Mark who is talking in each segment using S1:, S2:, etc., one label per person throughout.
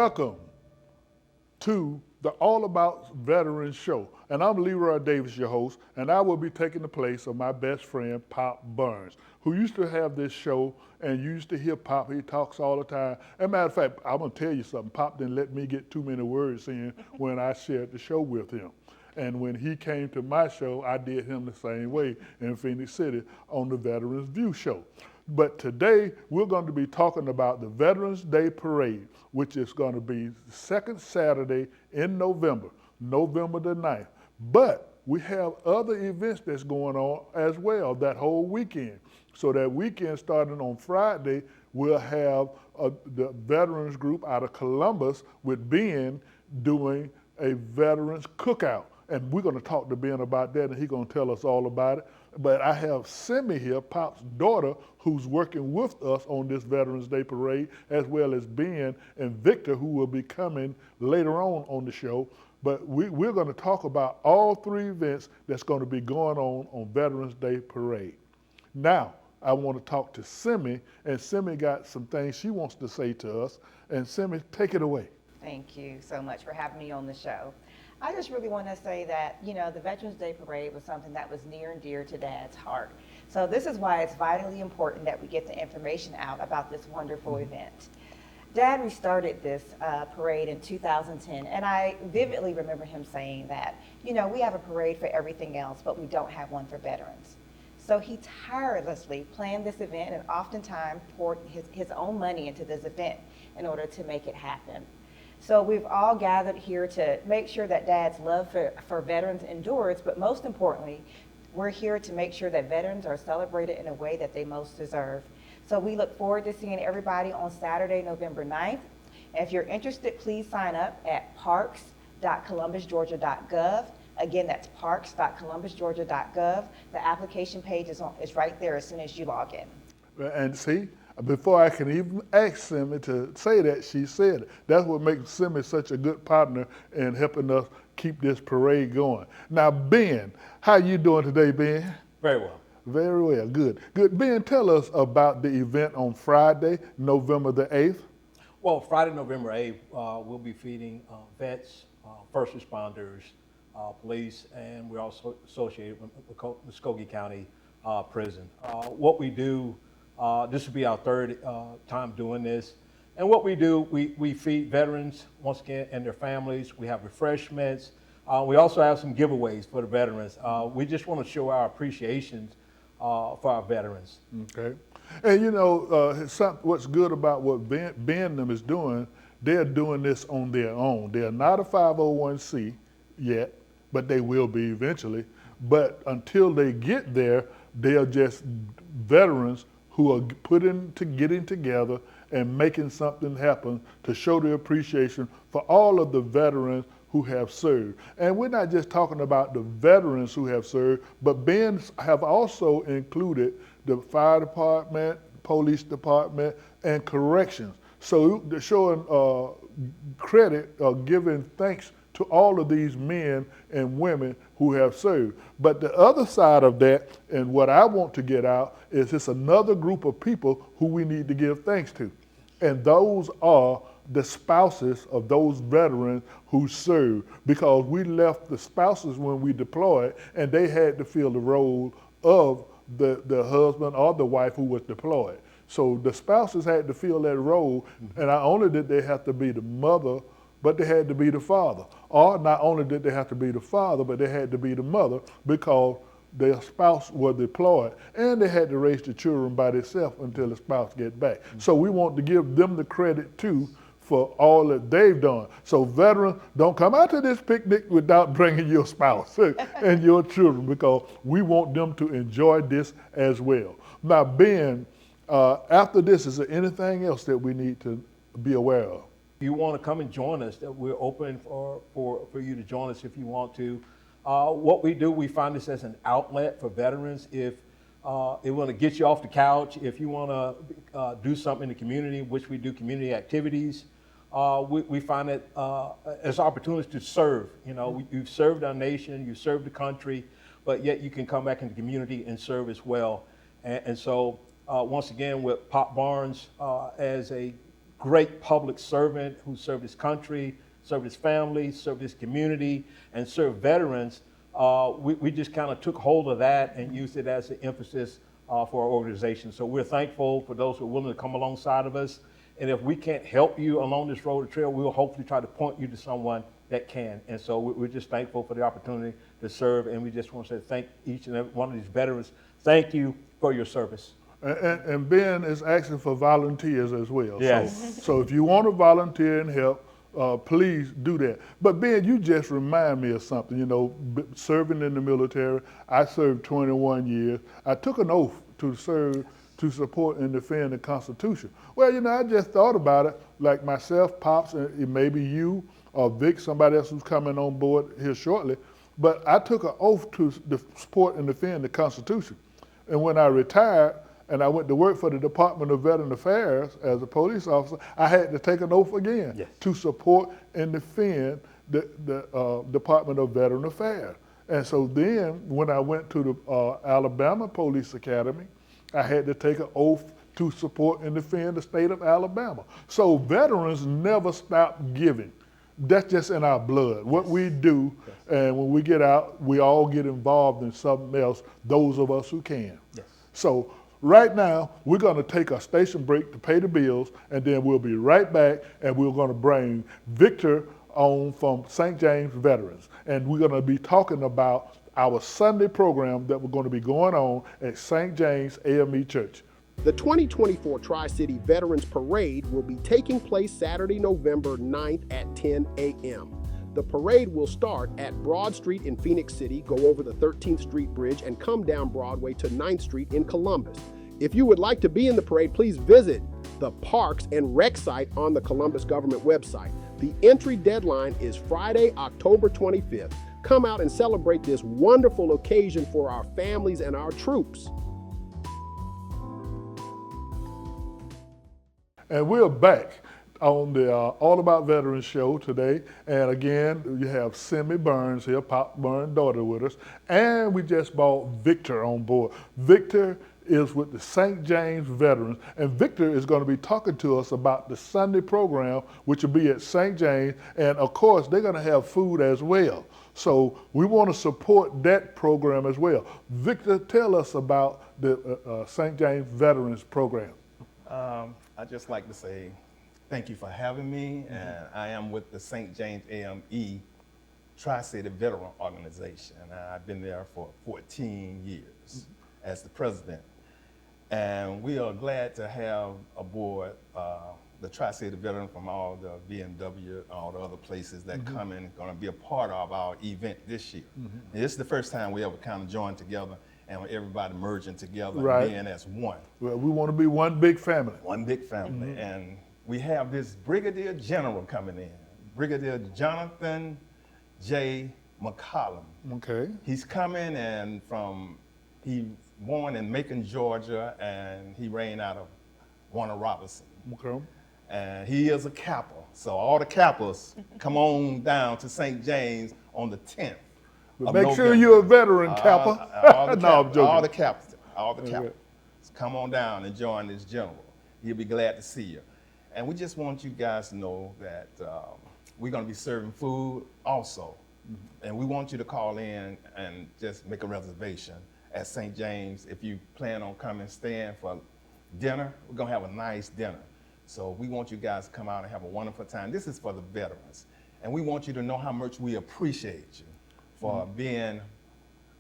S1: Welcome to the All About Veterans show. And I'm Leroy Davis, your host, and I will be taking the place of my best friend, Pop Burns, who used to have this show, and you used to hear Pop. He talks all the time. As a matter of fact, I'm going to tell you something. Pop didn't let me get too many words in when I shared the show with him. And when he came to my show, I did him the same way in Phoenix City on the Veterans View show. But today, we're going to be talking about the Veterans Day Parade, which is going to be the second Saturday in November, November the 9th. But we have other events that's going on as well that whole weekend. So that weekend, starting on Friday, we'll have the veterans group out of Columbus with Ben doing a veterans cookout. And we're going to talk to Ben about that, and he's going to tell us all about it. But I have Simi here, Pop's daughter, who's working with us on this Veterans Day Parade, as well as Ben and Victor, who will be coming later on the show. But we're going to talk about all three events that's going to be going on Veterans Day Parade. Now, I want to talk to Simi, and Simi got some things she wants to say to us. And Simi, take it away.
S2: Thank you so much for having me on the show. I just really want to say that, the Veterans Day Parade was something that was near and dear to Dad's heart. So this is why it's vitally important that we get the information out about this wonderful event. Dad restarted this parade in 2010, and I vividly remember him saying that, we have a parade for everything else, but we don't have one for veterans. So he tirelessly planned this event and oftentimes poured his own money into this event in order to make it happen. So we've all gathered here to make sure that Dad's love for veterans endures, but most importantly, we're here to make sure that veterans are celebrated in a way that they most deserve. So we look forward to seeing everybody on Saturday, November 9th. And if you're interested, please sign up at parks.columbusgeorgia.gov. Again, that's parks.columbusgeorgia.gov. The application page is right there as soon as you log in.
S1: And see, before I can even ask Simi to say that, she said it. That's what makes Simi such a good partner in helping us keep this parade going. Now, Ben, how you doing today, Ben?
S3: Very well.
S1: Very well, good. Good. Ben, tell us about the event on Friday, November the 8th.
S3: Well, Friday, November 8th, we'll be feeding vets, first responders, police, and we're also associated with Muskogee County Prison. What we do, this will be our third time doing this. And what we do, we feed veterans, once again, and their families. We have refreshments. We also have some giveaways for the veterans. We just want to show our appreciation for our veterans.
S1: Okay. And what's good about what Ben and them is doing, they're doing this on their own. They're not a 501c yet, but they will be eventually. But until they get there, they are just veterans who are getting together and making something happen to show their appreciation for all of the veterans who have served. And we're not just talking about the veterans who have served, but Ben have also included the fire department, police department, and corrections. So they're showing credit or giving thanks to all of these men and women who have served. But the other side of that, and what I want to get out, is it's another group of people who we need to give thanks to. And those are the spouses of those veterans who served, because we left the spouses when we deployed, and they had to fill the role of the husband or the wife who was deployed. So the spouses had to fill that role, and not only did they have to be the mother, but they had to be the father. Or not only did they have to be the father, but they had to be the mother, because their spouse was deployed, and they had to raise the children by themselves until the spouse get back. So we want to give them the credit too for all that they've done. So veterans, don't come out to this picnic without bringing your spouse and your children, because we want them to enjoy this as well. Now, Ben, after this, is there anything else that we need to be aware of?
S3: If you want to come and join us, we're open for you to join us if you want to. What we do, we find this as an outlet for veterans. If they want to get you off the couch, if you want to do something in the community, which we do community activities, we find it as opportunities to serve. You've served our nation, you've served the country, but yet you can come back in the community and serve as well. And so once again, with Pop Barnes as a great public servant who served his country, served his family, served his community, and served veterans. We just kind of took hold of that and used it as an emphasis for our organization. So we're thankful for those who are willing to come alongside of us. And if we can't help you along this road or trail, we will hopefully try to point you to someone that can. And so we're just thankful for the opportunity to serve. And we just want to say thank each and every one of these veterans. Thank you for your service.
S1: And Ben is asking for volunteers as well.
S3: Yes.
S1: So if you want to volunteer and help, please do that. But Ben, you just remind me of something. You know, serving in the military, I served 21 years. I took an oath to serve, to support and defend the Constitution. Well, you know, I just thought about it, like myself, Pops, and maybe you or Vic, somebody else who's coming on board here shortly. But I took an oath to support and defend the Constitution. And when I retired, and I went to work for the Department of Veteran Affairs as a police officer, I had to take an oath again to support and defend the Department of Veteran Affairs. And so then when I went to the Alabama Police Academy, I had to take an oath to support and defend the state of Alabama. So veterans never stop giving. That's just in our blood. What we do, and when we get out, we all get involved in something else, those of us who can. So right now, we're going to take a station break to pay the bills, and then we'll be right back, and we're going to bring Victor on from St. James Veterans. And we're going to be talking about our Sunday program that we're going to be going on at St. James AME Church.
S4: The 2024 Tri-City Veterans Parade will be taking place Saturday, November 9th at 10 a.m. The parade will start at Broad Street in Phoenix City, go over the 13th Street Bridge, and come down Broadway to 9th Street in Columbus. If you would like to be in the parade, please visit the Parks and Rec site on the Columbus government website. The entry deadline is Friday, October 25th. Come out and celebrate this wonderful occasion for our families and our troops.
S1: And we're back on the All About Veterans show today. And again, you have Simi Burns here, Pop Burns' daughter, with us. And we just brought Victor on board. Victor is with the St. James Veterans. And Victor is going to be talking to us about the Sunday program, which will be at St. James. And of course, they're going to have food as well. So we want to support that program as well. Victor, tell us about the St. James Veterans program.
S5: I'd just like to say thank you for having me. And I am with the St. James AME Tri-City Veteran Organization. I've been there for 14 years as the president. And we are glad to have aboard the Tri-City veteran from all the VNW, all the other places that come in, going to be a part of our event this year. This is the first time we ever kind of joined together and everybody merging together and being as one.
S1: Well, we want to be one big family.
S5: One big family. And we have this Brigadier General coming in, Brigadier Jonathan J. McCollum.
S1: Okay.
S5: He's coming and he born in Macon, Georgia, and he reigned out of Warner Robinson.
S1: Okay.
S5: And he is a Kappa. So all the Kappas come on down to St. James on the 10th.
S1: But make sure you're a veteran, Kappa.
S5: No, I'm joking. All the Kappas.
S1: Okay.
S5: Come on down and join this general. He'll be glad to see you. And we just want you guys to know that we're going to be serving food also. And we want you to call in and just make a reservation at St. James. If you plan on coming, staying for dinner, we're going to have a nice dinner. So we want you guys to come out and have a wonderful time. This is for the veterans. And we want you to know how much we appreciate you for being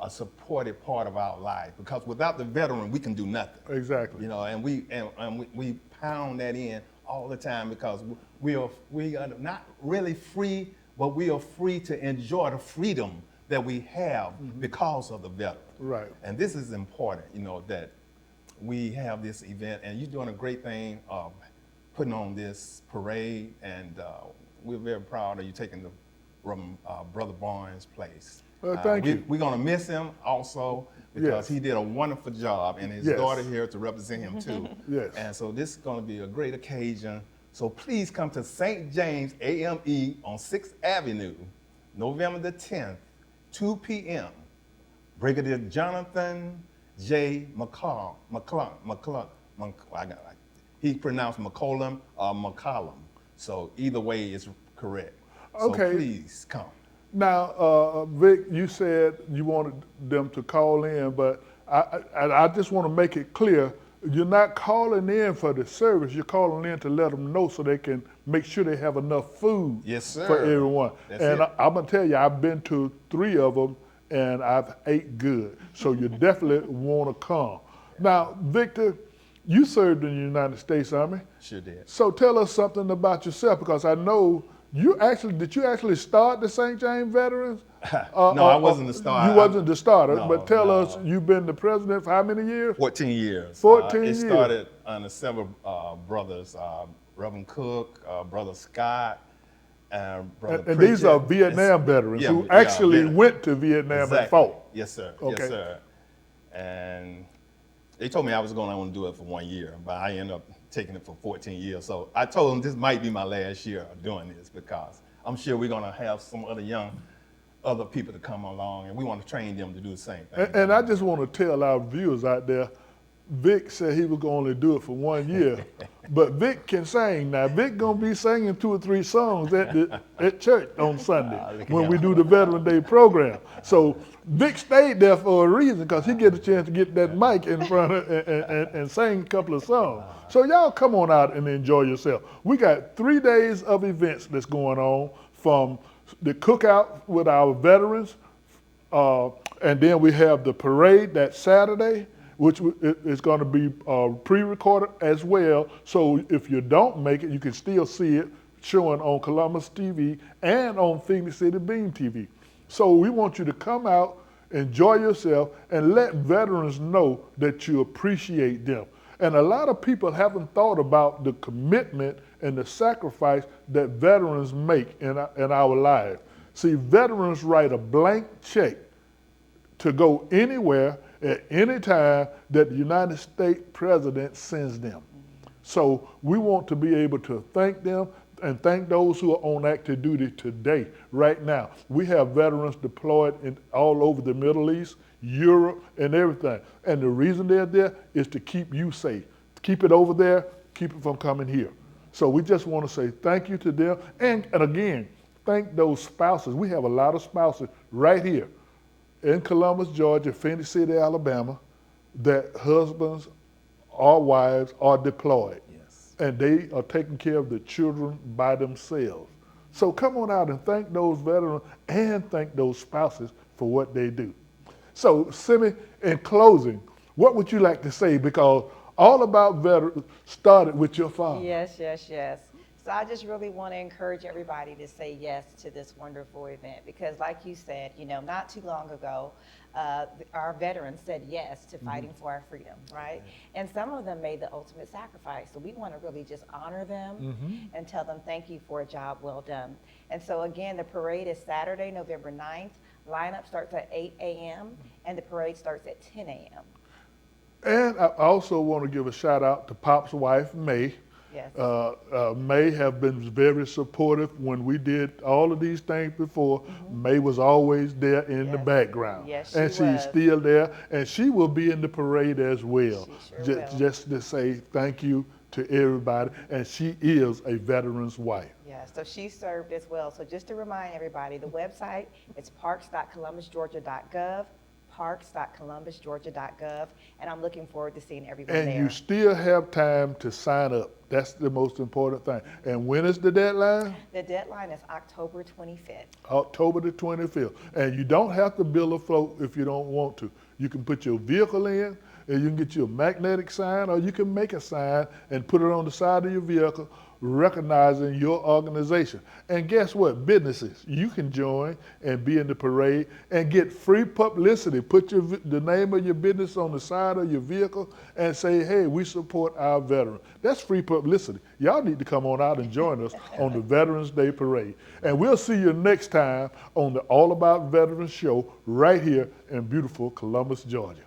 S5: a supportive part of our life. Because without the veteran, we can do nothing.
S1: Exactly.
S5: You know, and we pound that in all the time because we are not really free, but we are free to enjoy the freedom that we have because of the veteran.
S1: Right.
S5: And this is important, you know, that we have this event, and you're doing a great thing of putting on this parade, and we're very proud of you taking the Brother Barnes' place.
S1: Well, thank you.
S5: We're going to miss him also because he did a wonderful job, and his daughter here to represent him too.
S1: Yes.
S5: And so this is going to be a great occasion. So please come to St. James AME on 6th Avenue, November the 10th, 2 p.m. Brigadier Jonathan J. McClung. He pronounced McCollum or McCollum. So either way is correct. So
S1: Okay.
S5: please come.
S1: Now, Vic, you said you wanted them to call in, but I just want to make it clear, you're not calling in for the service, you're calling in to let them know so they can make sure they have enough food
S5: Yes, sir.
S1: for everyone.
S5: That's
S1: and
S5: it.
S1: I'm going to tell you, I've been to 3 of them and I've ate good. So you definitely want to come. Now, Victor, you served in the United States Army.
S5: Sure did.
S1: So tell us something about yourself, because I know did you actually start the St. James Veterans?
S5: No, I wasn't the starter.
S1: You wasn't the starter,
S5: No,
S1: but tell
S5: no.
S1: us, you've been the president for how many years?
S5: 14 years.
S1: 14
S5: It
S1: years.
S5: started under several brothers, Reverend Cook, Brother Scott, and Brother
S1: And these are
S5: Pritchett.
S1: Vietnam veterans
S5: Yeah,
S1: who
S5: yeah,
S1: actually
S5: Vietnam.
S1: went to Vietnam and
S5: Exactly.
S1: fought.
S5: Yes, sir.
S1: Okay.
S5: Yes, sir. And they told me I was going to only do it for 1 year, but I ended up taking it for 14 years. So I told them this might be my last year of doing this, because I'm sure we're going to have some other people to come along, and we want to train them to do the same thing.
S1: And I just want to tell our viewers out there, Vic said he was going to only do it for 1 year, but Vic can sing. Now, Vic going to be singing 2 or 3 songs at church on Sunday when we do the Veteran Day program. So Vic stayed there for a reason, because he get a chance to get that mic in front of and sing a couple of songs. So y'all come on out and enjoy yourself. We got 3 days of events that's going on, from the cookout with our veterans, and then we have the parade that Saturday, which is going to be pre-recorded as well. So if you don't make it, you can still see it showing on Columbus TV and on Phoenix City Beam TV. So we want you to come out, enjoy yourself, and let veterans know that you appreciate them. And a lot of people haven't thought about the commitment and the sacrifice that veterans make in our lives. See, veterans write a blank check to go anywhere at any time that the United States President sends them. So we want to be able to thank them and thank those who are on active duty today, right now. We have veterans deployed all over the Middle East, Europe, and everything. And the reason they're there is to keep you safe. Keep it over there, keep it from coming here. So we just want to say thank you to them. And again, thank those spouses. We have a lot of spouses right here in Columbus, Georgia, Phoenix City, Alabama, that husbands or wives are deployed.
S5: Yes.
S1: And they are taking care of the children by themselves. So come on out and thank those veterans and thank those spouses for what they do. So, Simi, in closing, what would you like to say? Because All About Veterans started with your father.
S2: Yes, yes, yes. So I just really want to encourage everybody to say yes to this wonderful event, because like you said, not too long ago, our veterans said yes to fighting for our freedom, right? And some of them made the ultimate sacrifice. So we want to really just honor them and tell them thank you for a job well done. And so again, the parade is Saturday, November 9th. Lineup starts at 8 a.m. and the parade starts at 10 a.m.
S1: And I also want to give a shout out to Pop's wife, May.
S2: Yes.
S1: May have been very supportive when we did all of these things before. May was always there in the
S2: Yes.
S1: background.
S2: Yes,
S1: and
S2: she was.
S1: she's still there, and she will be in the parade as well.
S2: She sure will.
S1: Just to say thank you to everybody, and she is a veteran's wife.
S2: Yeah, so she served as well. So just to remind everybody, the website is parks.columbusgeorgia.gov, parks.columbusgeorgia.gov, and I'm looking forward to seeing everyone
S1: And
S2: there.
S1: you still have time to sign up. That's the most important thing. And when is the deadline?
S2: The deadline is October 25th.
S1: October the 25th. And you don't have to build a float if you don't want to. You can put your vehicle in, and you can get you a magnetic sign, or you can make a sign and put it on the side of your vehicle, recognizing your organization. And guess what? Businesses, you can join and be in the parade and get free publicity. Put the name of your business on the side of your vehicle and say, hey, we support our veterans. That's free publicity. Y'all need to come on out and join us on the Veterans Day Parade. And we'll see you next time on the All About Veterans show right here in beautiful Columbus, Georgia.